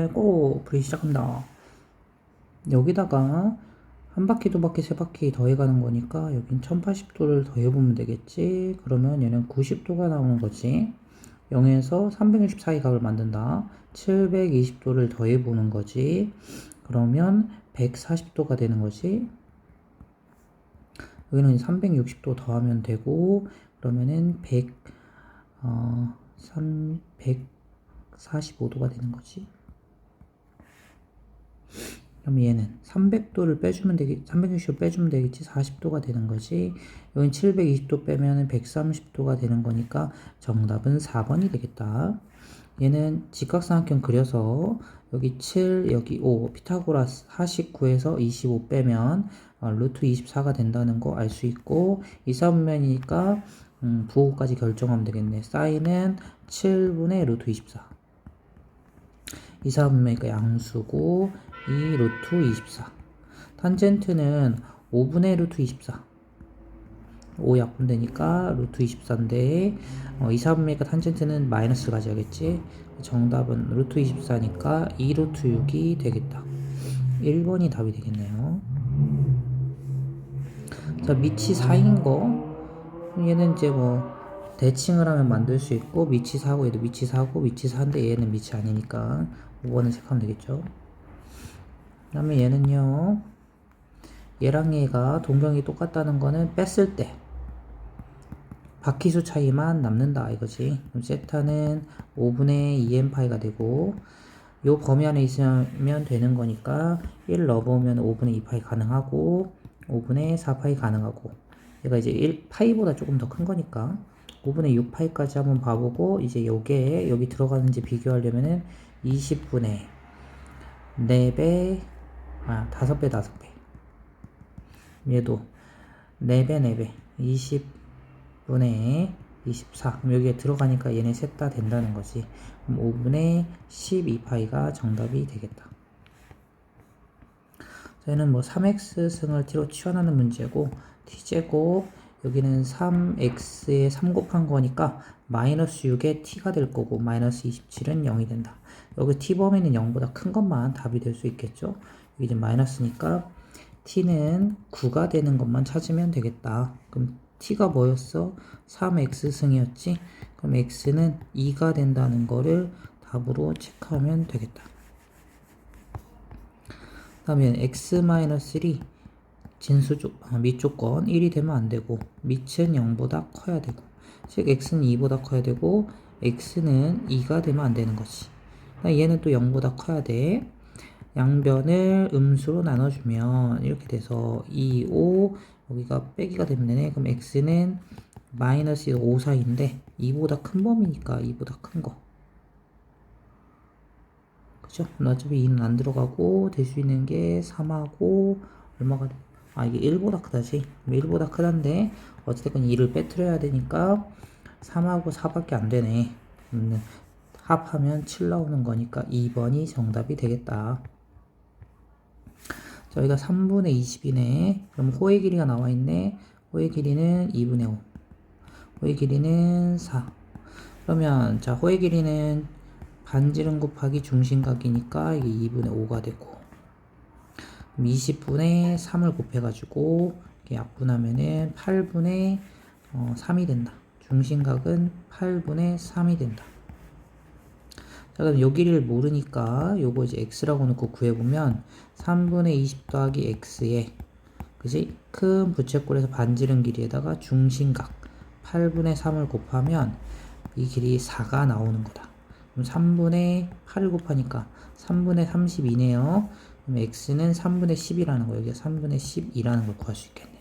고! 불이 시작합니다. 여기다가 한 바퀴, 두 바퀴, 세 바퀴 더해가는 거니까 여긴 1080도를 더해보면 되겠지. 그러면 얘는 90도가 나오는 거지. 0에서 360 사이 각을 만든다. 720도를 더해보는 거지. 그러면 140도가 되는 거지. 여기는 360도 더하면 되고, 그러면은 145도가 되는 거지. 그럼 얘는 300도를 빼주면 360도 빼주면 되겠지. 40도가 되는 거지. 여긴 720도 빼면 130도가 되는 거니까 정답은 4번이 되겠다. 얘는 직각삼각형 그려서 여기 7, 여기 5, 피타고라스 49에서 25 빼면 루트 24가 된다는 거 알 수 있고, 이사분면이니까 부호까지 결정하면 되겠네. 사인은 7분의 루트 24. 이사분면이니까 양수고 2 루트 24. 탄젠트는 5분의 루트 24. 5 약분되니까 루트 24인데 이사분면이니까 탄젠트는 마이너스 가져야겠지. 정답은 루트 24니까 2 루트 6이 되겠다. 1번이 답이 되겠네요. 자, 밑이 4인 거 얘는 이제 뭐 대칭을 하면 만들 수 있고, 밑이 4고 얘도 밑이 4고 밑이 4인데 얘는 밑이 아니니까 5번을 체크하면 되겠죠. 그 다음에 얘는요, 얘랑 얘가 동경이 똑같다는 거는 뺐을 때 바퀴수 차이만 남는다 이거지. 그럼 세타는 5분의 2n파이가 되고, 요 범위 안에 있으면 되는 거니까 1 넣어보면 5분의 2파이 가능하고 5분의 4파이 가능하고, 얘가 이제 1파이보다 조금 더 큰 거니까 5분의 6파이까지 한번 봐보고, 이제 요게 여기 들어가는지 비교하려면은 20분의 4배, 5배 5배, 얘도 4배 4배 20분의 24. 그럼 여기에 들어가니까 얘네 셋 다 된다는 거지. 그럼 5분의 12파이가 정답이 되겠다. 저희는 뭐 3x 승을 t로 치환하는 문제고, t제곱 여기는 3x에 3 곱한 거니까 마이너스 6에 t가 될 거고, 마이너스 27은 0이 된다. 여기 t 범위는 0보다 큰 것만 답이 될 수 있겠죠. 여기 이제 마이너스니까 t는 9가 되는 것만 찾으면 되겠다. 그럼 t가 뭐였어? 3x 승이었지? 그럼 x는 2가 된다는 거를 답으로 체크하면 되겠다. 다음에 x-1이 밑조건 1이 되면 안 되고, 밑은 0보다 커야 되고, 즉 x는 2보다 커야 되고 x는 2가 되면 안 되는 거지. 얘는 또 0보다 커야 돼. 양변을 음수로 나눠주면 이렇게 돼서 2, 5 여기가 빼기가 되면 되네. 그럼 x는 마이너스 5 사이인데 2보다 큰 범위니까 2보다 큰 거. 그죠? 어차피 2는 안 들어가고 될 수 있는 게 3하고 얼마가 돼? 이게 1보다 크다지. 1보다 크단데 어쨌든 2를 빼트려야 되니까 3하고 4밖에 안 되네. 합하면 7 나오는 거니까 2번이 정답이 되겠다. 저희가 3분의 20이네. 그럼 호의 길이가 나와 있네. 호의 길이는 2분의 5. 호의 길이는 4. 그러면 자, 호의 길이는 반지름 곱하기 중심각이니까 이게 2분의 5가 되고, 20분의 3을 곱해가지고 이렇게 약분하면은 8분의 3이 된다. 중심각은 8분의 3이 된다. 자, 그럼 요 길이를 모르니까 요거 이제 x라고 놓고 구해보면 3분의 20 더하기 x에, 그지? 큰 부채꼴에서 반지름 길이에다가 중심각 8분의 3을 곱하면 이 길이 4가 나오는 거다. 그럼 3분의 8을 곱하니까 3분의 32네요. 그럼 x는 3분의 10이라는 거, 여기가 3분의 12라는 걸 구할 수 있겠네.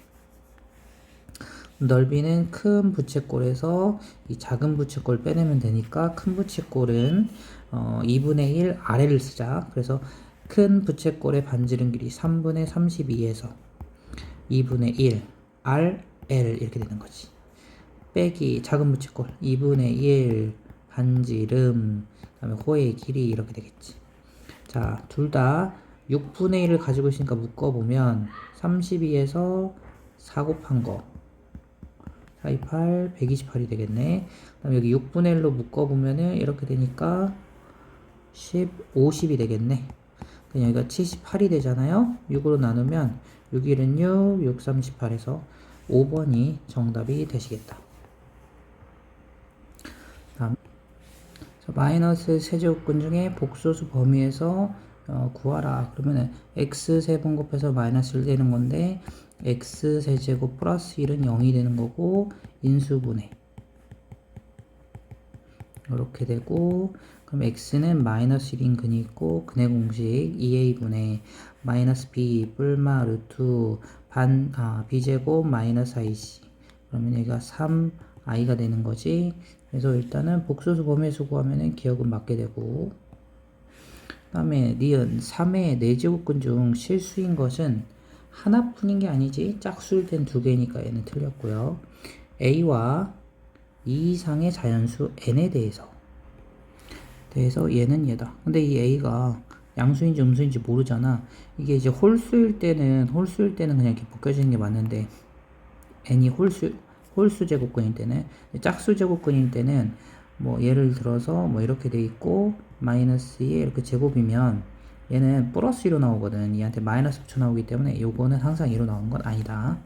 넓이는 큰 부채꼴에서 이 작은 부채꼴 빼내면 되니까 큰 부채꼴은 2분의 1 아래를 쓰자. 그래서 큰 부채꼴의 반지름 길이 3분의 32에서 2분의 1 r l 이렇게 되는 거지. 빼기 작은 부채꼴 2분의 1 반지름, 그다음에 호의 길이 이렇게 되겠지. 자, 둘 다 6분의 1을 가지고 있으니까 묶어보면 32에서 4 곱한 거 428, 128이 되겠네. 그다음 여기 6분의 1로 묶어보면은 이렇게 되니까 50이 되겠네. 그럼 여기가 78이 되잖아요. 6으로 나누면 6, 1은 6, 6, 38에서 5번이 정답이 되시겠다. 다음 마이너스 세제곱근 중에 복소수 범위에서 구하라. 그러면은 x 세번 곱해서 마이너스 1 되는 건데 x 세제곱 플러스 1은 0이 되는 거고 인수분해 이렇게 되고 그럼 x는 마이너스 1인 근이 있고 근의 공식 2a분의 마이너스 b 뿔마 루트 b제곱 마이너스 ic 그러면 여기가 3i가 되는 거지. 그래서 일단은 복소수 범위에서 구하면은 기억은 맞게 되고 그 다음에 니은 3의 4제곱근 중 실수인 것은 하나뿐인 게 아니지 짝수일 땐 2개니까 얘는 틀렸고요. a와 2 이상의 자연수 n에 대해서 얘는 얘다. 근데 이 a가 양수인지 음수인지 모르잖아. 이게 이제 홀수일 때는 그냥 이렇게 묶여지는 게 맞는데 n이 홀수 제곱근일 때는 짝수 제곱근일 때는 뭐 예를 들어서 뭐 이렇게 돼 있고 마이너스 2에 이렇게 제곱이면 얘는 플러스 2로 나오거든. 얘한테 마이너스 붙여 나오기 때문에 요거는 항상 2로 나오는 건 아니다.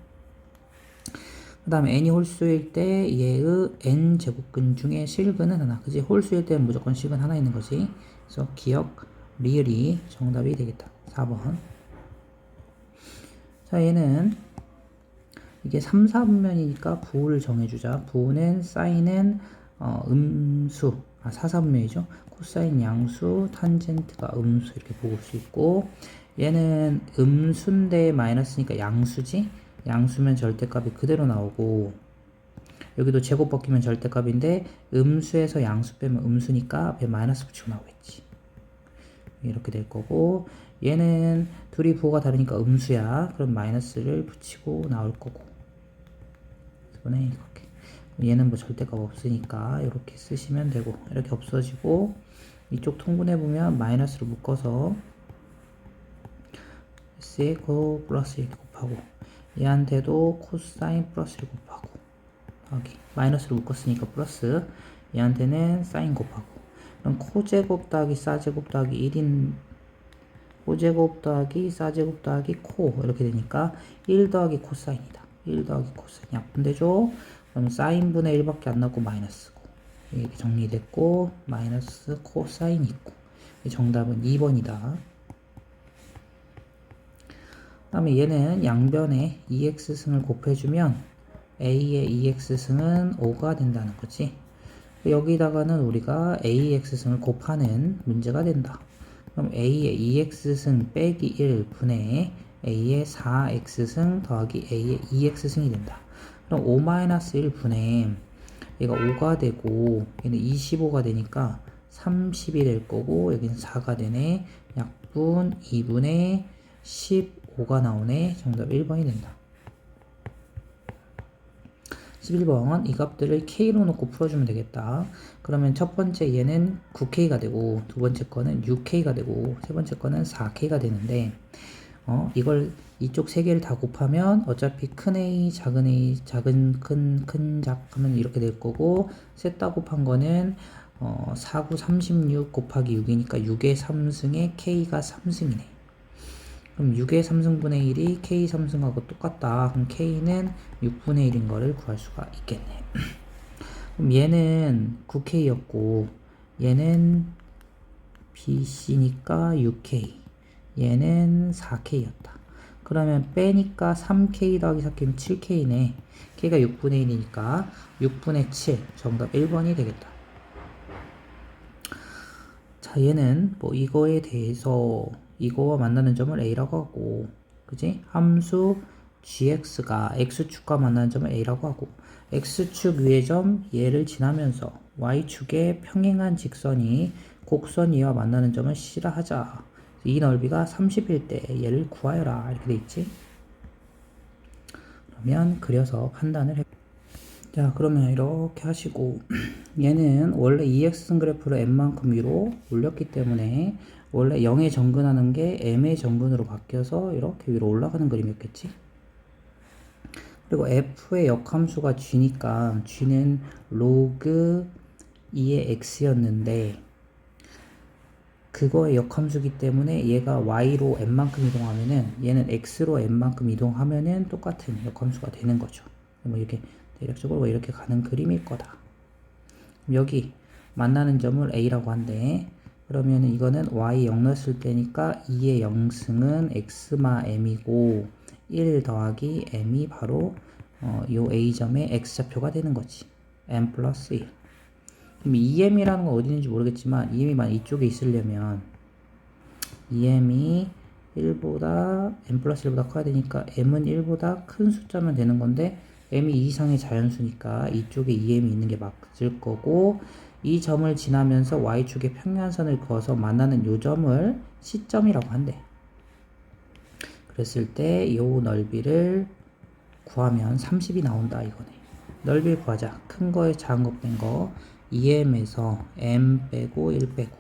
그 다음에 n이 홀수일 때 얘의 n 제곱근 중에 실근은 하나. 그지? 홀수일 때는 무조건 실근 하나 있는 거지. 그래서 기억 리을이 정답이 되겠다. 4번. 자, 얘는 이게 3, 4분면이니까 부호를 정해주자. 부호는 사인은 음수, 4, 4분면이죠. 코사인 양수, 탄젠트가 음수 이렇게 볼 수 있고 얘는 음수인데 마이너스니까 양수지. 양수면 절대값이 그대로 나오고 여기도 제곱 벗기면 절대값인데 음수에서 양수 빼면 음수니까 앞에 마이너스 붙이고 나오겠지. 이렇게 될 거고 얘는 둘이 부호가 다르니까 음수야. 그럼 마이너스를 붙이고 나올 거고 이번에 이렇게 얘는 뭐 절대값 없으니까 이렇게 쓰시면 되고 이렇게 없어지고 이쪽 통분해 보면 마이너스를 묶어서 s에 코 플러스 1 곱하고 얘한테도 코사인 플러스 1 곱하고 여기 마이너스를 묶었으니까 플러스 얘한테는 사인 곱하고 그럼 코제곱 더하기 싸제곱 더하기 1인 코제곱 더하기 싸제곱 더하기 코 이렇게 되니까 1 더하기 코사인이다. 1 더하기 코사인 약분되죠. 그럼 사인분의 1밖에 안 나고 마이너스고 이렇게 정리됐고 마이너스 코사인이 있고 정답은 2번이다. 그 다음에 얘는 양변에 2x승을 곱해주면 a의 2x승은 5가 된다는 거지. 여기다가는 우리가 ax승을 곱하는 문제가 된다. 그럼 a의 2x승 빼기 1 분의 a의 4x승 더하기 a의 2x승이 된다. 그럼 5-1 분의 얘가 5가 되고 얘는 25가 되니까 30이 될 거고 여기는 4가 되네. 약분 2분의 15가 나오네. 정답 1번이 된다. 11번 이 값들을 k로 놓고 풀어주면 되겠다. 그러면 첫 번째 얘는 9k가 되고 두 번째 거는 6k가 되고 세 번째 거는 4k가 되는데 이걸 이쪽 세 개를 다 곱하면 어차피 큰 A, 작은 A, 작은 큰 작 하면 이렇게 될 거고 셋 다 곱한 거는 4, 9, 36 곱하기 6이니까 6의 3승에 K가 3승이네. 그럼 6의 3승분의 1이 K 3승하고 똑같다. 그럼 K는 6분의 1인 거를 구할 수가 있겠네. 그럼 얘는 9K였고 얘는 BC니까 6K 얘는 4K였다. 그러면 빼니까 3K 더하기 4K면 7K네. K가 6분의 1이니까 6분의 7 정답 1번이 되겠다. 자 얘는 뭐 이거에 대해서 이거와 만나는 점을 A라고 하고 그지? 함수 gx가 x축과 만나는 점을 A라고 하고 x축 위의 점 얘를 지나면서 y축의 평행한 직선이 곡선 이와 만나는 점을 C라 하자. 이 넓이가 30일 때 얘를 구하여라 이렇게 돼 있지. 그러면 그려서 판단을 해. 자 그러면 이렇게 하시고 얘는 원래 2x승 그래프를 m만큼 위로 올렸기 때문에 원래 0에 정근하는 게 m의 정근으로 바뀌어서 이렇게 위로 올라가는 그림이었겠지. 그리고 f의 역함수가 g니까 g는 로그 2의 x였는데 그거의 역함수기 때문에 얘가 y로 n만큼 이동하면은 얘는 x로 n만큼 이동하면은 똑같은 역함수가 되는 거죠. 뭐 이렇게 대략적으로 이렇게 가는 그림일 거다. 여기 만나는 점을 a라고 한대. 그러면은 이거는 y 0 넣었을 때니까 2의 0승은 x마 m이고 1 더하기 m이 바로 요 a점의 x좌표가 되는 거지. m 플러스 1. 그럼 2m이라는 건 어디 있는지 모르겠지만 2m이 만약 이쪽에 있으려면 2m이 1보다 m 플러스 1보다 커야 되니까 m은 1보다 큰 숫자면 되는 건데 m이 2 이상의 자연수니까 이쪽에 2m이 있는 게 맞을 거고 이 점을 지나면서 y축에 평행한선을 그어서 만나는 요 점을 C점이라고 한대. 그랬을 때 요 넓이를 구하면 30이 나온다 이거네. 넓이를 구하자. 큰 거에 작은 거 뺀 거 2m에서 m 빼고 1 빼고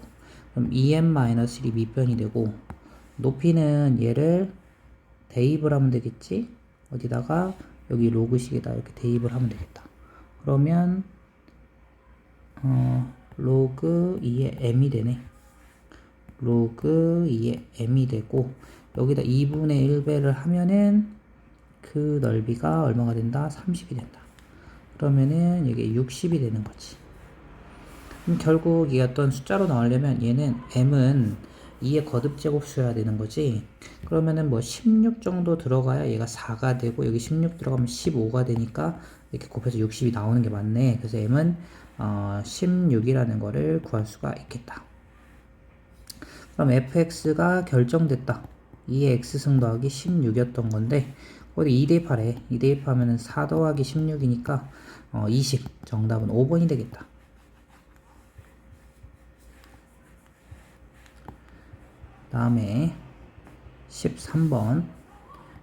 그럼 2m-1이 밑변이 되고 높이는 얘를 대입을 하면 되겠지. 어디다가 여기 로그식에다 이렇게 대입을 하면 되겠다. 그러면 로그 2의 m이 되네. 로그 2의 m이 되고 여기다 2분의 1배를 하면은 그 넓이가 얼마가 된다? 30이 된다. 그러면은 이게 60이 되는 거지. 그럼 결국 이 어떤 숫자로 나오려면 얘는 m은 2의 거듭제곱수여야 되는 거지. 그러면은 뭐 16 정도 들어가야 얘가 4가 되고 여기 16 들어가면 15가 되니까 이렇게 곱해서 60이 나오는 게 맞네. 그래서 m은 16이라는 거를 구할 수가 있겠다. 그럼 fx가 결정됐다. 2의 x승 더하기 16이었던 건데 어디 2 대입하래. 2 대입하면은 4 더하기 16이니까 20. 정답은 5번이 되겠다. 다음에 13번.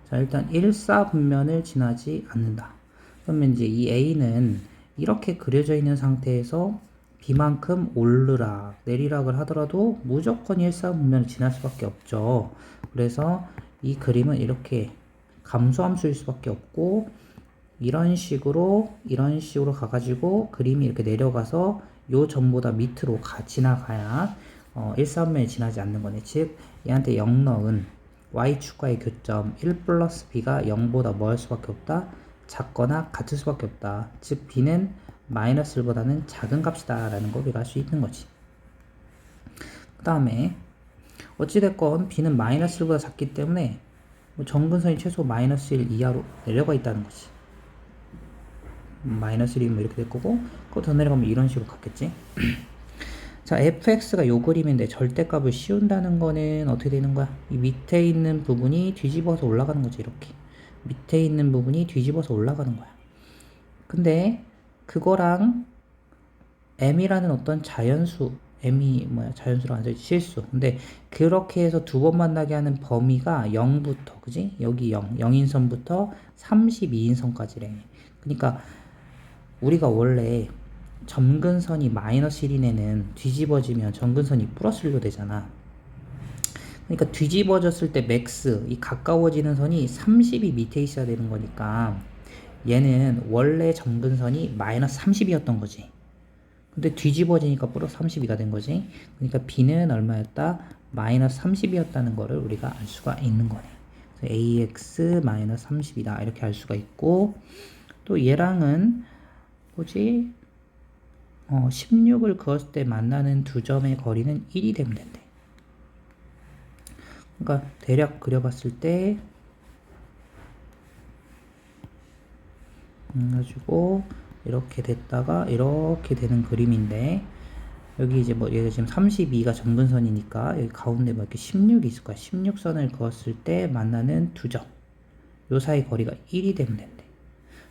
자, 일단 1사분면을 지나지 않는다. 그러면 이제 이 A는 이렇게 그려져 있는 상태에서 B만큼 오르락 내리락을 하더라도 무조건 1사분면을 지날 수밖에 없죠. 그래서 이 그림은 이렇게 감소함수일 수밖에 없고 이런 식으로 가가지고 그림이 이렇게 내려가서 요 점보다 밑으로 지나가야 1사분면이 지나지 않는 거네. 즉 얘한테 0 넣은 y축과의 교점 1 플러스 b가 0보다 뭐 할 수밖에 없다? 작거나 같을 수밖에 없다. 즉 b는 마이너스 1보다는 작은 값이다 라는 걸 우리가 알 수 있는 거지. 그 다음에 어찌됐건 b는 마이너스 1보다 작기 때문에 뭐 정근선이 최소 마이너스 1 이하로 내려가 있다는 거지. 마이너스 1이면 이렇게 될 거고 그거 더 내려가면 이런 식으로 갔겠지. 자, fx가 요 그림인데 절대값을 씌운다는 거는 어떻게 되는 거야? 이 밑에 있는 부분이 뒤집어서 올라가는 거지. 이렇게 밑에 있는 부분이 뒤집어서 올라가는 거야. 근데 그거랑 m이라는 어떤 자연수, m이 뭐야? 자연수로 안 써있지. 실수. 근데 그렇게 해서 두 번 만나게 하는 범위가 0부터, 그지? 여기 0인 선부터 32인 선까지래. 그러니까 우리가 원래 점근선이 마이너스 1인 애는 뒤집어지면 점근선이 플러스 1로 되잖아. 그러니까 뒤집어졌을 때 맥스, 이 가까워지는 선이 30이 밑에 있어야 되는 거니까 얘는 원래 점근선이 마이너스 30이었던 거지. 근데 뒤집어지니까 플러스 32가 된 거지. 그러니까 b는 얼마였다? 마이너스 30이었다는 거를 우리가 알 수가 있는 거네. 그래서 ax 마이너스 30이다 이렇게 알 수가 있고 또 얘랑은 뭐지? 16을 그었을 때 만나는 두 점의 거리는 1이 되면 된대. 그러니까 대략 그려봤을 때 가지고 이렇게 됐다가 이렇게 되는 그림인데 여기 이제 뭐 얘가 지금 32가 점근선이니까 여기 가운데 뭐 이렇게 16이 있을 거야. 16선을 그었을 때 만나는 두 점. 요 사이 거리가 1이 되면 된대.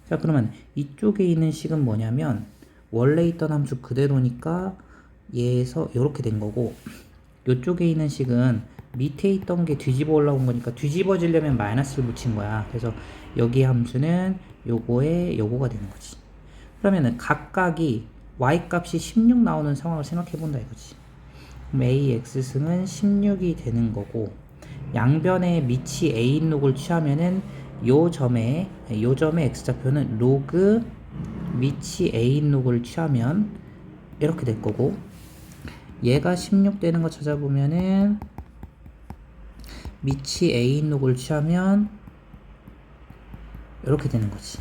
자, 그러면 이쪽에 있는 식은 뭐냐면 원래 있던 함수 그대로니까 얘에서 이렇게 된 거고 이쪽에 있는 식은 밑에 있던 게 뒤집어 올라온 거니까 뒤집어지려면 마이너스를 붙인 거야. 그래서 여기 함수는 요거에 요거가 되는 거지. 그러면은 각각이 y 값이 16 나오는 상황을 생각해 본다 이거지. 그럼 ax승은 16이 되는 거고 양변에 밑이 a인 록을 취하면은 요 점의 x좌표는 로그 밑이 a인 록을 취하면 이렇게 될 거고 얘가 16 되는 거 찾아보면은 밑이 A인 록을 취하면 이렇게 되는 거지.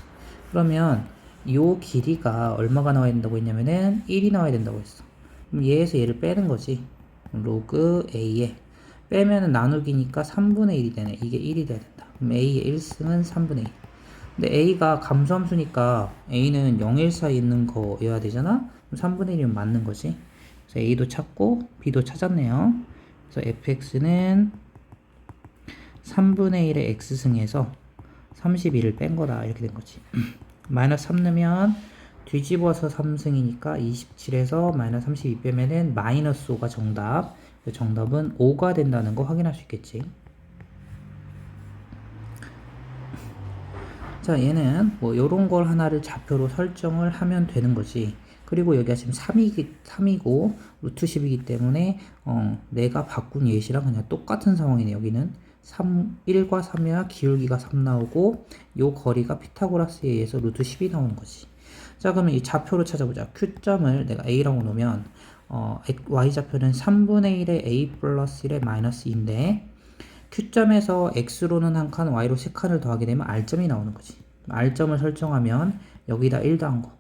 그러면 요 길이가 얼마가 나와야 된다고 했냐면은 1이 나와야 된다고 했어. 그럼 얘에서 얘를 빼는 거지. 로그 A에 빼면은 나누기니까 3분의 1이 되네. 이게 1이 돼야 된다. 그럼 A의 1승은 3분의 1. 근데 A가 감소함수니까 A는 0, 1 사이에 있는 거여야 되잖아? 그럼 3분의 1이면 맞는 거지. 그래서 A도 찾고 B도 찾았네요. 그래서 fx는 3분의 1의 x승에서 31을 뺀 거다. 이렇게 된 거지. 마이너스 3 넣으면 뒤집어서 3승이니까 27에서 마이너스 32 빼면은 마이너스 5가 정답. 정답은 5가 된다는 거 확인할 수 있겠지. 자, 얘는 뭐 요런 걸 하나를 좌표로 설정을 하면 되는 거지. 그리고 여기가 지금 3이고 루트 10이기 때문에 내가 바꾼 예시랑 그냥 똑같은 상황이네. 여기는 1과 3이야 기울기가 3 나오고 요 거리가 피타고라스에 의해서 루트 10이 나오는 거지. 자, 그러면 이 좌표로 찾아보자. Q점을 내가 A라고 놓으면 Y좌표는 3분의 1의 A 플러스 1의 마이너스 2인데 Q점에서 X로는 한 칸, Y로 3칸을 더하게 되면 R점이 나오는 거지. R점을 설정하면 여기다 1 더한 거.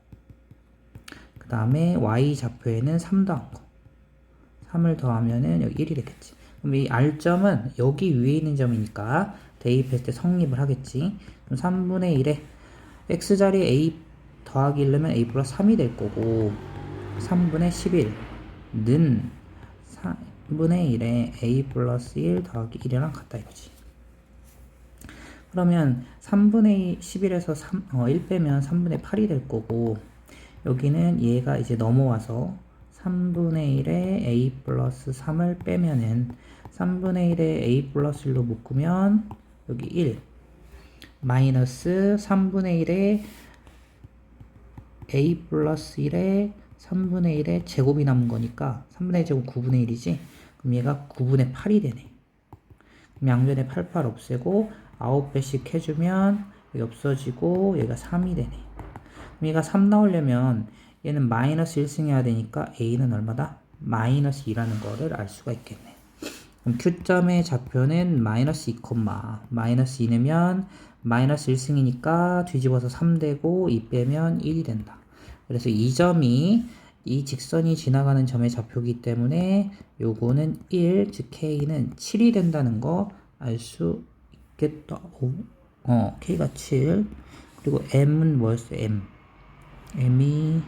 그 다음에 Y좌표에는 3 더한 거. 3을 더하면은 여기 1이 되겠지. 그럼 이 R점은 여기 위에 있는 점이니까 대입했을 때 성립을 하겠지. 그럼 3분의 1에 X자리에 A 더하기 1넣으면 A 플러스 3이 될 거고 3분의 11는 3분의 1에 A 플러스 1 더하기 1이랑 같다 이거지. 그러면 3분의 11에서 1 빼면 3분의 8이 될 거고 여기는 얘가 이제 넘어와서 3분의 1에 A 플러스 3을 빼면은 3분의 1에 A 플러스 1로 묶으면 여기 1 마이너스 3분의 1에 A 플러스 1에 3분의 1에 제곱이 남은 거니까 3분의 1 제곱 9분의 1이지. 그럼 얘가 9분의 8이 되네. 그럼 양변에 88 없애고 9배씩 해주면 여기 없어지고 얘가 3이 되네. 그럼 얘가 3 나오려면 얘는 마이너스 1승해야 되니까 A는 얼마다? 마이너스 2라는 거를 알 수가 있겠네. 그럼 Q점의 좌표는 마이너스 2, 마이너스 2 넣으면 마이너스 1승이니까 뒤집어서 3 되고 2 빼면 1이 된다. 그래서 이 점이 이 직선이 지나가는 점의 좌표이기 때문에 요거는 1, 즉 K는 7이 된다는 거 알 수 있겠다. K가 7. 그리고 M은 뭐였어요? M이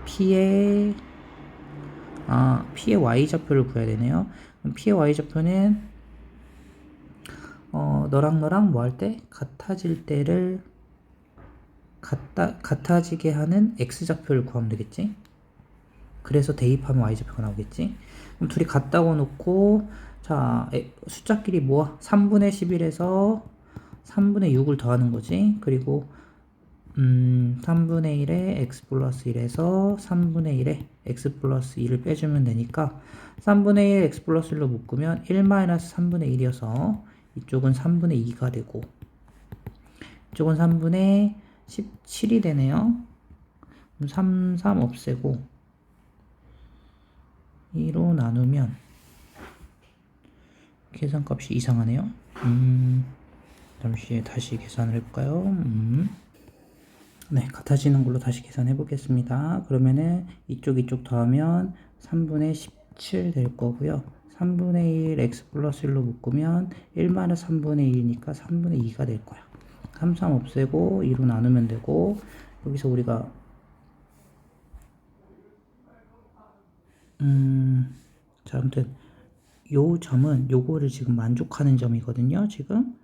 P의 Y좌표를 구해야 되네요. 그럼 P의 Y좌표는 너랑 뭐 할 때? 같아질 때를 같아지게 하는 X좌표를 구하면 되겠지? 그래서 대입하면 Y좌표가 나오겠지? 그럼 둘이 같다고 놓고 자, 숫자끼리 모아. 3분의 11에서 3분의 6을 더하는 거지. 그리고 3분의 1에 x 플러스 1에서 3분의 1에 x 플러스 2를 빼주면 되니까 3분의 1 x 플러스 1로 묶으면 1 마이너스 3분의 1이어서 이쪽은 3분의 2가 되고 이쪽은 3분의 17이 되네요. 그럼 3 없애고 2로 나누면 계산값이 이상하네요. 잠시 다시 계산을 해볼까요? 네, 같아지는 걸로 다시 계산해 보겠습니다. 그러면은 이쪽 더하면 3분의 17 될 거고요. 3분의 1 x 플러스 1로 묶으면 1 마이너스 3분의 1이니까 3분의 2가 될 거야. 3 없애고 2로 나누면 되고 여기서 우리가 자, 아무튼 요 점은 요거를 지금 만족하는 점이거든요. 지금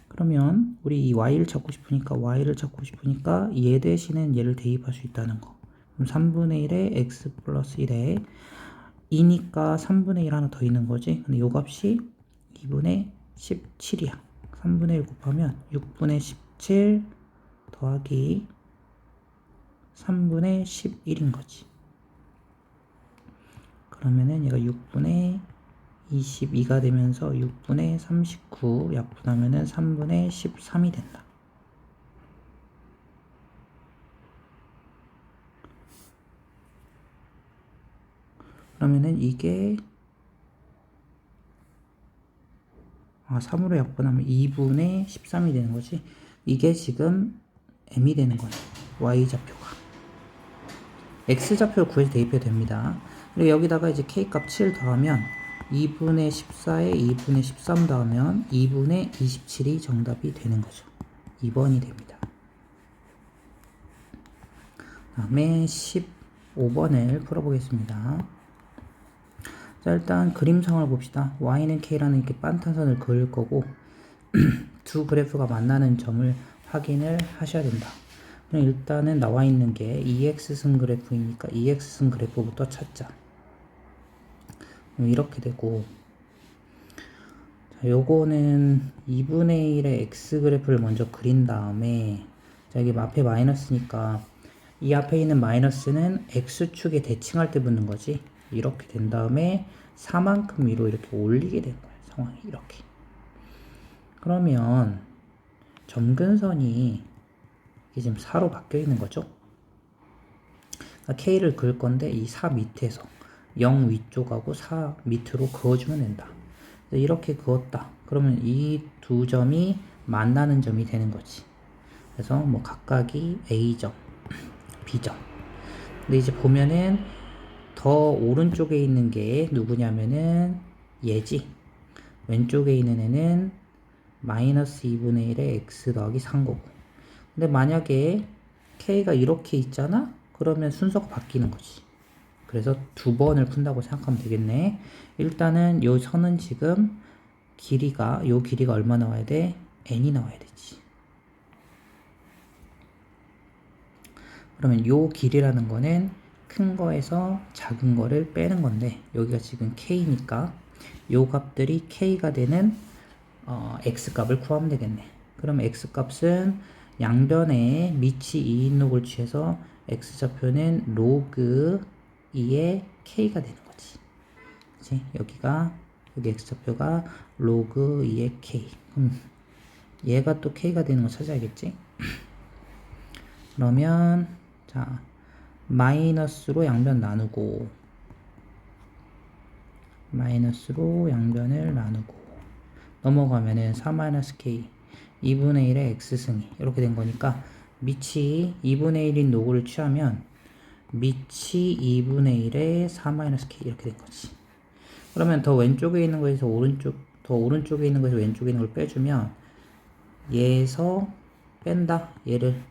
그러면 우리 이 y를 찾고 싶으니까 얘 대신엔 얘를 대입할 수 있다는 거. 그럼 3분의 1에 x 플러스 1에 2니까 3분의 1 하나 더 있는 거지. 근데 요 값이 2분의 17이야. 3분의 1 곱하면 6분의 17 더하기 3분의 11인 거지. 그러면은 얘가 6분의 22가 되면서 6분의 39 약분하면은 3분의 13이 된다. 그러면은 이게 3으로 약분하면 2분의 13이 되는 거지. 이게 지금 m이 되는 거네. y좌표가. x좌표를 구해서 대입해도 됩니다. 그리고 여기다가 이제 k값 7 더하면 2분의 14에 2분의 13 더하면 2분의 27이 정답이 되는 거죠. 2번이 됩니다. 다음에 15번을 풀어보겠습니다. 자, 일단 그림상을 봅시다. y는 k라는 이렇게 반탄선을 그을 거고 두 그래프가 만나는 점을 확인을 하셔야 된다. 그럼 일단은 나와 있는 게 EX승 그래프이니까 EX승 그래프부터 찾자. 이렇게 되고, 자, 요거는 2분의 1의 X 그래프를 먼저 그린 다음에, 자, 여기 앞에 마이너스니까 이 앞에 있는 마이너스는 X축에 대칭할 때 붙는 거지. 이렇게 된 다음에 4만큼 위로 이렇게 올리게 되는 거예요. 상황이 이렇게. 그러면 점근선이 이게 지금 4로 바뀌어 있는 거죠. 그러니까 K를 그을 건데 이 4 밑에서 0 위쪽하고 4 밑으로 그어주면 된다. 이렇게 그었다. 그러면 이 두 점이 만나는 점이 되는 거지. 그래서 뭐 각각이 A점, B점. 근데 이제 보면은 더 오른쪽에 있는 게 누구냐면은 얘지. 왼쪽에 있는 애는 마이너스 2분의 1의 x 더하기 3거고. 근데 만약에 k가 이렇게 있잖아? 그러면 순서가 바뀌는 거지. 그래서 두 번을 푼다고 생각하면 되겠네. 일단은 요 선은 지금 요 길이가 얼마 나와야 돼? n이 나와야 되지. 그러면 요 길이라는 거는 큰 거에서 작은 거를 빼는 건데 여기가 지금 k니까 요 값들이 k가 되는 x 값을 구하면 되겠네. 그럼 x 값은 양변에 밑이 2인 록을 취해서 x 좌표는 로그 2의 k가 되는 거지. 그치? 여기 x 좌표가 로그 2의 k. 그럼 얘가 또 k가 되는 거 찾아야겠지? 그러면 자 마이너스로 양변 나누고 마이너스로 양변을 나누고 넘어가면은 4-k 2분의 1의 x승이 이렇게 된 거니까 밑이 2분의 1인 노구를 취하면 밑이 2분의 1의 4-k 이렇게 된 거지. 그러면 더 왼쪽에 있는 거에서 더 오른쪽에 있는 거에서 왼쪽에 있는 걸 빼주면 얘에서 뺀다 얘를.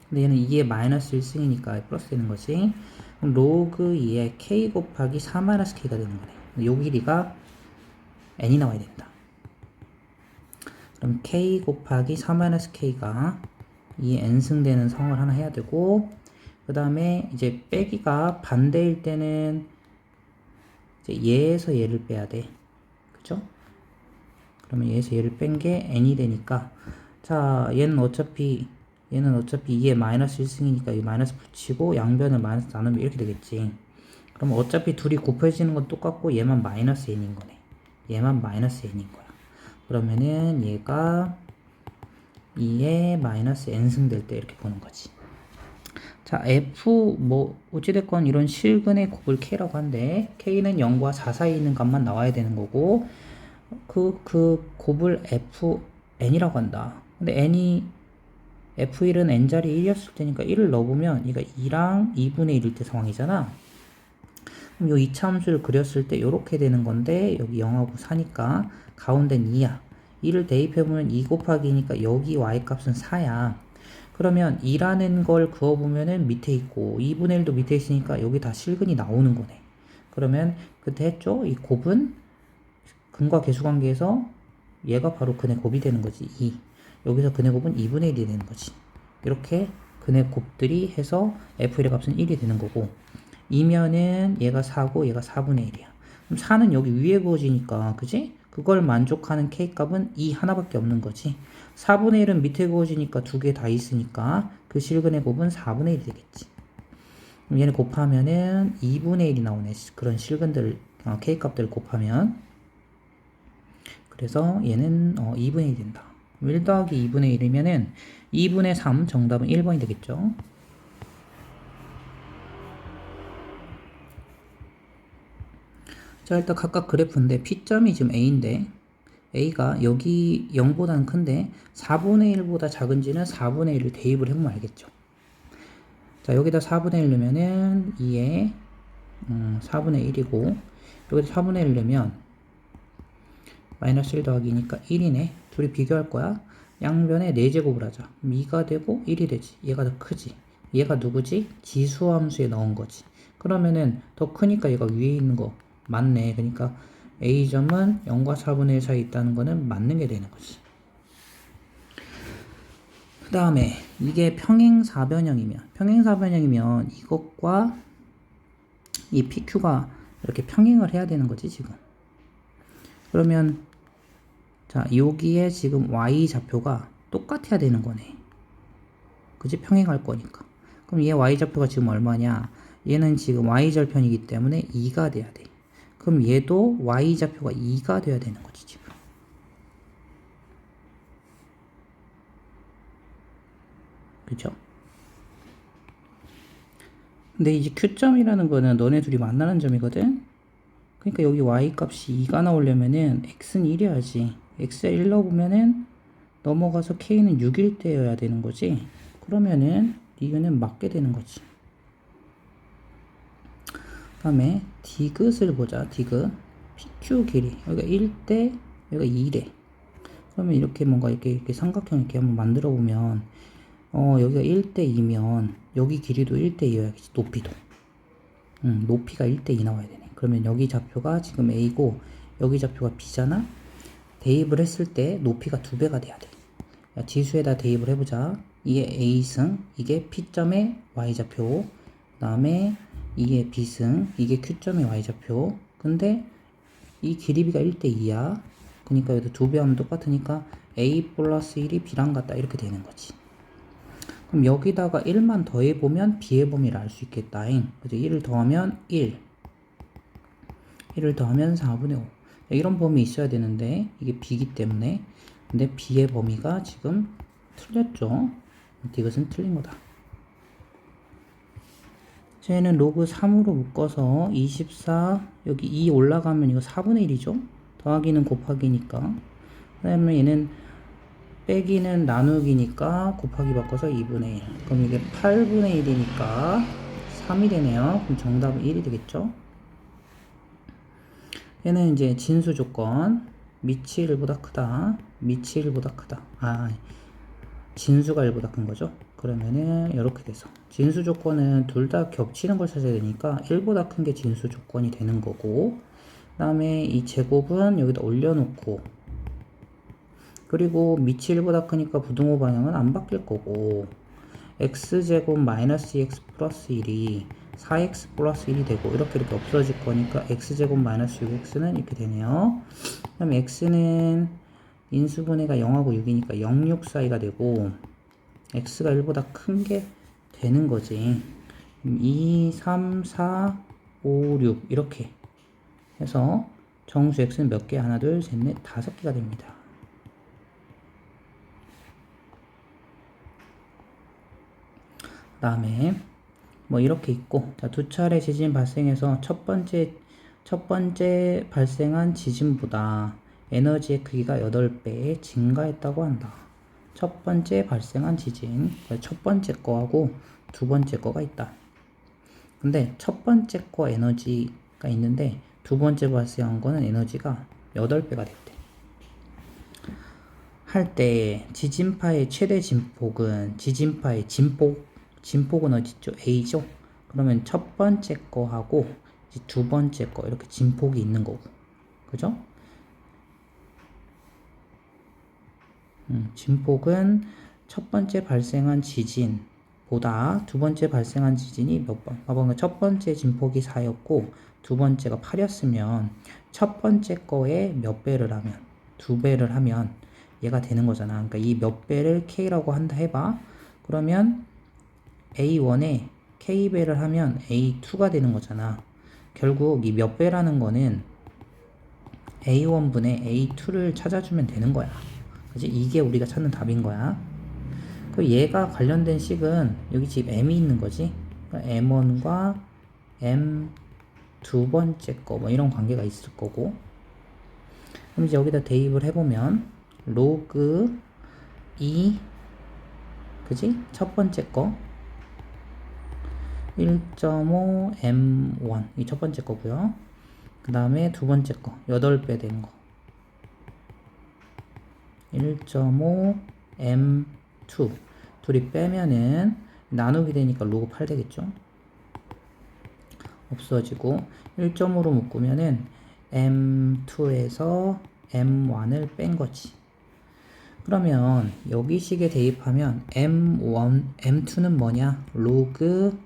근데 얘는 이게 마이너스 1승이니까 플러스 되는 거지. 그럼 로그 2의 k 곱하기 4-k가 되는 거네. 요 길이가 n이 나와야 된다. 그럼 k 곱하기 4-k가 이 n승 되는 성을 하나 해야 되고, 그 다음에 이제 빼기가 반대일 때는 이제 얘에서 얘를 빼야 돼. 그쵸? 그러면 얘에서 얘를 뺀 게 n이 되니까, 자, 얘는 어차피 2에 마이너스 1승이니까 이 마이너스 붙이고 양변을 마이너스 나누면 이렇게 되겠지. 그럼 어차피 둘이 곱해지는 건 똑같고 얘만 마이너스 n인 거네. 얘만 마이너스 n인 거야. 그러면은 얘가 2에 마이너스 n승 될 때 이렇게 보는 거지. 자, f 어찌됐건 이런 실근의 곱을 k라고 한데 k는 0과 4 사이에 있는 값만 나와야 되는 거고 그 곱을 fn이라고 한다. 근데 f1은 n자리 1이었을 테니까 1을 넣어보면 얘가 2랑 2분의 1일 때 상황이잖아. 그럼 요 이차함수를 그렸을 때 이렇게 되는 건데 여기 0하고 4니까 가운데는 2야. 2를 대입해보면 2 곱하기 니까 여기 y값은 4야. 그러면 2라는 걸 그어보면은 밑에 있고 2분의 1도 밑에 있으니까 여기 다 실근이 나오는 거네. 그러면 그때 했죠? 이 곱은 근과 계수관계에서 얘가 바로 근의 곱이 되는 거지. 2. 여기서 근의 곱은 2분의 1이 되는 거지. 이렇게 근의 곱들이 해서 f1의 값은 1이 되는 거고 2면은 얘가 4고 얘가 4분의 1이야. 그럼 4는 여기 위에 그어지니까 그지? 그걸 만족하는 k값은 2 하나밖에 없는 거지. 4분의 1은 밑에 그어지니까 두 개 다 있으니까 그 실근의 곱은 4분의 1이 되겠지. 그럼 얘는 곱하면은 2분의 1이 나오네. 그런 실근들 k값들을 곱하면. 그래서 얘는 2분의 1이 된다. 1 더하기 2분의 1이면은 2분의 3 정답은 1번이 되겠죠. 자, 일단 각각 그래프인데 P점이 지금 A인데 A가 여기 0보다는 큰데 4분의 1보다 작은지는 4분의 1을 대입을 해보면 알겠죠. 자, 여기다 4분의 1 넣으면은 2에 4분의 1이고 여기다 4분의 1 넣으면 마이너스 1 더하기 2니까 1이네. 둘이 비교할 거야. 양변에 4제곱을 하자. 그럼 2가 되고 1이 되지. 얘가 더 크지. 얘가 누구지? 지수함수에 넣은 거지. 그러면은 더 크니까 얘가 위에 있는 거 맞네. 그러니까 A점은 0과 4분의 1 사이에 있다는 거는 맞는 게 되는 거지. 그 다음에 이게 평행사변형이면 이것과 이 PQ가 이렇게 평행을 해야 되는 거지 지금. 그러면 자, 여기에 지금 y 좌표가 똑같아야 되는 거네. 그지? 평행할 거니까. 그럼 얘 y 좌표가 지금 얼마냐? 얘는 지금 y 절편이기 때문에 2가 돼야 돼. 그럼 얘도 y 좌표가 2가 돼야 되는 거지 지금. 그죠? 근데 이제 Q점이라는 거는 너네 둘이 만나는 점이거든? 그러니까 여기 y 값이 2가 나오려면은 x는 1이어야지. x에 1 넣어보면은 넘어가서 k는 6일 때여야 되는 거지. 그러면은 이거는 맞게 되는 거지. 그 다음에 디귿을 보자. 디귿 PQ 길이 여기가 1대 여기가 2래. 그러면 이렇게 뭔가 이렇게 삼각형 이렇게 한번 만들어 보면 여기가 1대 2면 여기 길이도 1대 2여야겠지. 높이도 높이가 1대 2 나와야 되네. 그러면 여기 좌표가 지금 A고 여기 좌표가 B잖아. 대입을 했을 때 높이가 2배가 돼야 돼. 지수에다 대입을 해보자. 이게 A승, 이게 P점의 Y좌표, 그 다음에 이게 B승, 이게 Q점의 Y좌표. 근데 이 길이비가 1대 2야. 그러니까 여기도 2배 하면 똑같으니까 A 플러스 1이 B랑 같다 이렇게 되는 거지. 그럼 여기다가 1만 더해보면 B의 범위를 알 수 있겠다잉. 그래서 1을 더하면 1, 1을 더하면 4분의 5. 이런 범위 있어야 되는데 이게 B이기 때문에 근데 B의 범위가 지금 틀렸죠. 이것은 틀린 거다. 쟤는 로그 3으로 묶어서 24 여기 2 올라가면 이거 4분의 1이죠. 더하기는 곱하기니까. 그 다음에 얘는 빼기는 나누기니까 곱하기 바꿔서 2분의 1. 그럼 이게 8분의 1이니까 3이 되네요. 그럼 정답은 1이 되겠죠. 얘는 이제 진수 조건 밑이 1보다 크다. 밑이 1보다 크다. 진수가 1보다 큰 거죠. 그러면은 이렇게 돼서 진수 조건은 둘 다 겹치는 걸 찾아야 되니까 1보다 큰 게 진수 조건이 되는 거고 그 다음에 이 제곱은 여기다 올려놓고 그리고 밑이 1보다 크니까 부등호 방향은 안 바뀔 거고 x제곱 마이너스 2x 플러스 1이 4x 플러스 1이 되고 이렇게 없어질 거니까 x제곱 마이너스 6x는 이렇게 되네요. 그 다음에 x는 인수분해가 0하고 6이니까 0, 6 사이가 되고 x가 1보다 큰 게 되는 거지. 2, 3, 4, 5, 6 이렇게 해서 정수 x는 몇 개? 하나, 둘, 셋, 넷, 5개가 됩니다. 그 다음에 뭐 이렇게 있고 자, 두 차례 지진 발생해서 첫 번째 발생한 지진보다 에너지의 크기가 8배 증가했다고 한다. 첫 번째 발생한 지진 첫 번째 거하고 두 번째 거가 있다. 근데 첫 번째 거 에너지가 있는데 두 번째 발생한 거는 에너지가 8배가 됐대. 할 때 지진파의 최대 진폭은 지진파의 진폭은 어디죠? A죠? 그러면 첫 번째 거하고 이제 두 번째 거 이렇게 진폭이 있는 거고 그죠? 진폭은 첫 번째 발생한 지진보다 두 번째 발생한 지진이 몇 번? 봐봐, 첫 번째 진폭이 4였고 두 번째가 8이었으면 첫 번째 거에 몇 배를 하면 2배를 하면 얘가 되는 거잖아. 그러니까 이 몇 배를 K라고 한다 해봐. 그러면 A1에 K배를 하면 A2가 되는 거잖아. 결국 이 몇 배라는 거는 A1분의 A2를 찾아주면 되는 거야. 그치? 이게 우리가 찾는 답인 거야. 그 얘가 관련된 식은 여기 지금 M이 있는 거지. 그러니까 M1과 M 두 번째 거 뭐 이런 관계가 있을 거고, 그럼 이제 여기다 대입을 해보면 로그 2, 그지? 첫 번째 거 1.5 m1 이 첫 번째 거고요. 그 다음에 두 번째 거 8배 된 거 1.5 m2 둘이 빼면은 나누게 되니까 로그 8 되겠죠. 없어지고 1점으로 묶으면은 m2에서 m1을 뺀 거지. 그러면 여기 식에 대입하면 m2는 뭐냐? 로그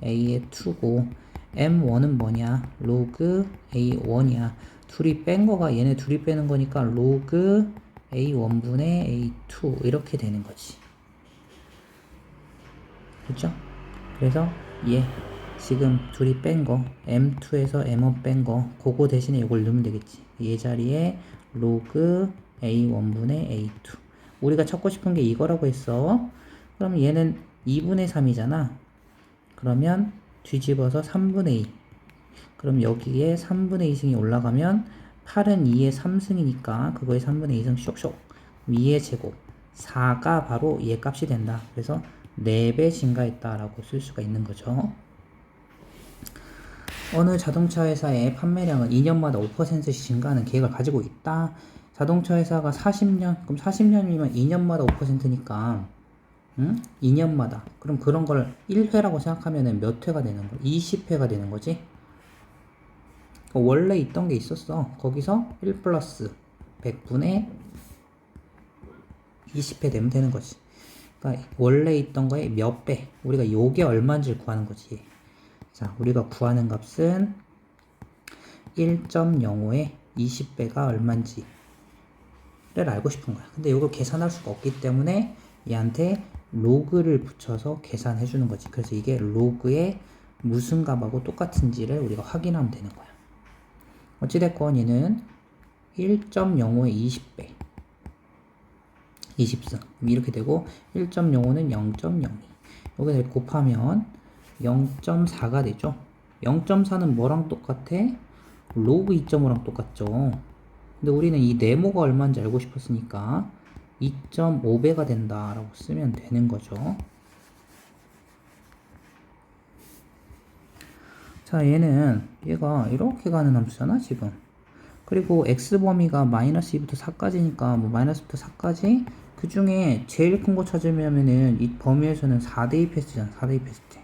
a의 2고 m1은 뭐냐? 로그 a1이야. 둘이 뺀 거가 얘네 둘이 빼는 거니까 로그 a1분의 a2 이렇게 되는 거지. 그렇죠? 그래서 얘 지금 둘이 뺀 거 m2에서 m1 뺀 거 그거 대신에 이걸 넣으면 되겠지. 얘 자리에 로그 a1분의 a2 우리가 찾고 싶은 게 이거라고 했어. 그럼 얘는 2분의 3이잖아. 그러면 뒤집어서 3분의 2. 그럼 여기에 3분의 2승이 올라가면 8은 2의 3승이니까 그거에 3분의 2승 쇽쇽 2의 제곱 4가 바로 얘 값이 된다. 그래서 4배 증가했다라고 쓸 수가 있는 거죠. 어느 자동차 회사의 판매량은 2년마다 5%씩 증가하는 계획을 가지고 있다. 자동차 회사가 40년, 그럼 40년이면 2년마다 5%니까 2년마다. 그럼 그런 걸 1회라고 생각하면 몇 회가 되는 거야? 20회가 되는 거지. 원래 있던 게 있었어. 거기서 1 플러스 100분의 20회 되면 되는 거지. 그러니까 원래 있던 거에 몇 배. 우리가 요게 얼마인지를 구하는 거지. 자, 우리가 구하는 값은 1.05에 20배가 얼마인지를 알고 싶은 거야. 근데 이걸 계산할 수가 없기 때문에 얘한테 로그를 붙여서 계산해 주는 거지. 그래서 이게 로그의 무슨 값하고 똑같은지를 우리가 확인하면 되는 거야. 어찌됐건 얘는 1.05에 20배 20승 이렇게 되고 1.05는 0.02 여기다 곱하면 0.4가 되죠. 0.4는 뭐랑 똑같아? 로그 2.5랑 똑같죠. 근데 우리는 이 네모가 얼마인지 알고 싶었으니까 2.5배가 된다라고 쓰면 되는 거죠. 자, 얘가 이렇게 가는 함수잖아, 지금. 그리고 x 범위가 마이너스 2부터 4까지니까 뭐 마이너스부터 4까지 그 중에 제일 큰 거 찾으면은 이 범위에서는 4 대입했을 때잖아. 4 대입했을 때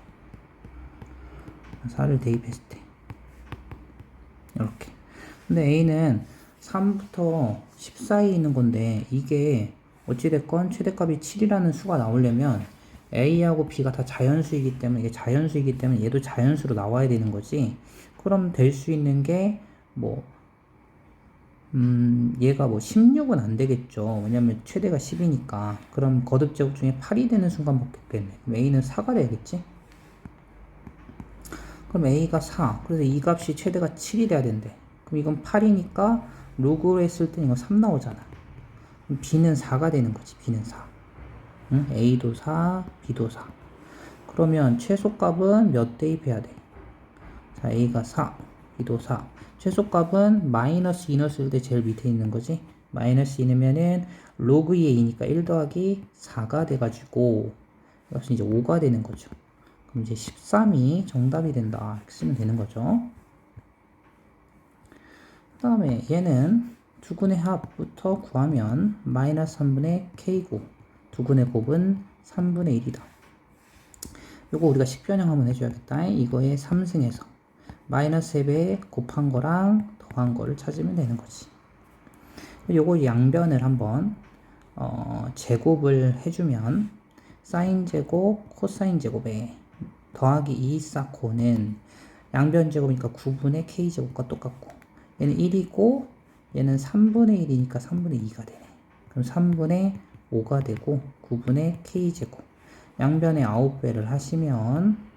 4를 대입했을 때 이렇게. 근데 a는 3부터 10 사이에 있는 건데 이게 어찌됐건 최대값이 7이라는 수가 나오려면 a하고 b가 다 자연수이기 때문에 이게 자연수이기 때문에 얘도 자연수로 나와야 되는 거지. 그럼 될 수 있는 게 뭐 얘가 뭐 16은 안 되겠죠. 왜냐면 최대가 10이니까. 그럼 거듭 제곱 중에 8이 되는 순간밖에 없겠네. 그럼 a는 4가 돼야겠지. 그럼 a가 4. 그래서 이 값이 최대가 7이 돼야 된대. 그럼 이건 8이니까 로그로 했을 때 이거 3 나오잖아. 그럼 b는 4가 되는 거지. b는 4. 응? a도 4, b도 4. 그러면 최소값은 몇 대입해야 돼? 자, a가 4, b도 4. 최소값은 마이너스 2 넣었을 때 제일 밑에 있는 거지. 마이너스 2 넣으면은 로그 2의 2니까 1 더하기 4가 돼가지고 이것은 이제 5가 되는 거죠. 그럼 이제 13이 정답이 된다. 이렇게 쓰면 되는 거죠. 그 다음에 얘는 두근의 합부터 구하면 마이너스 3분의 k고 두근의 곱은 3분의 1이다. 요거 우리가 식변형 한번 해줘야겠다. 이거에 3승에서 마이너스 3배 곱한 거랑 더한 거를 찾으면 되는 거지. 요거 양변을 한번 제곱을 해주면 사인 제곱 코사인 제곱에 더하기 2 쌓고는 양변 제곱이니까 9분의 k 제곱과 똑같고 얘는 1이고 얘는 3분의 1이니까 3분의 2가 되네. 그럼 3분의 5가 되고 9분의 k 제곱 양변에 9배를 하시면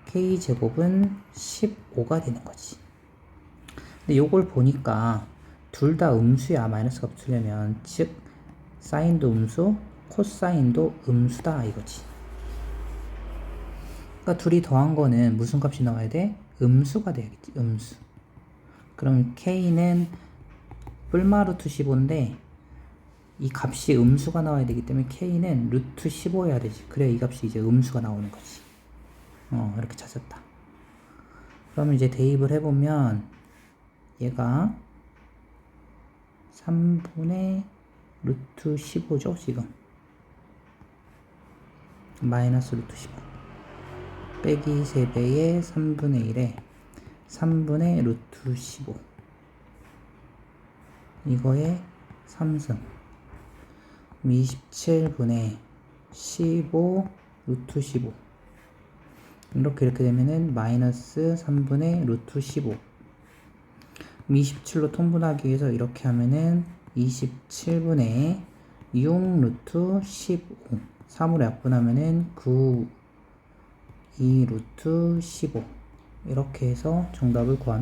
k제곱은 15가 되는 거지. 근데 요걸 보니까 둘 다 음수야. 마이너스가 붙으려면 즉 사인도 음수 코사인도 음수다 이거지. 그러니까 둘이 더한 거는 무슨 값이 나와야 돼? 음수가 돼야겠지. 음수. 그럼 K는 뿔마 루트 15인데 이 값이 음수가 나와야 되기 때문에 K는 루트 15여야 되지. 그래야 이 값이 이제 음수가 나오는 거지. 이렇게 찾았다. 그러면 이제 대입을 해보면 얘가 3분의 루트 15죠, 지금. 마이너스 루트 15. 빼기 3배의 3분의 1에 3분의 루트 15. 이거에 3승. 27분의 15 루트 15. 이렇게 되면은 마이너스 3분의 루트 15. 27로 통분하기 위해서 이렇게 하면은 27분의 6 루트 15. 3으로 약분하면은 9, 2 루트 15. 이렇게 해서 정답을 구하면